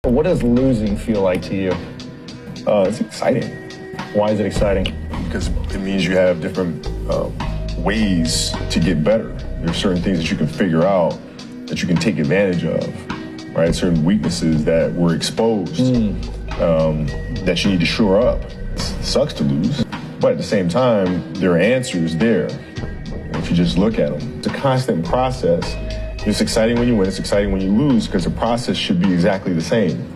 What does losing feel like to you? It's exciting. Why is it exciting? Because it means you have different ways to get better. There are certain things that you can figure out that you can take advantage of, right? Certain weaknesses that were exposed that you need to shore up. It sucks to lose, but at the same time, there are answers there if you just look at them. It's a constant process. It's exciting when you win, it's exciting when you lose, because the process should be exactly the same.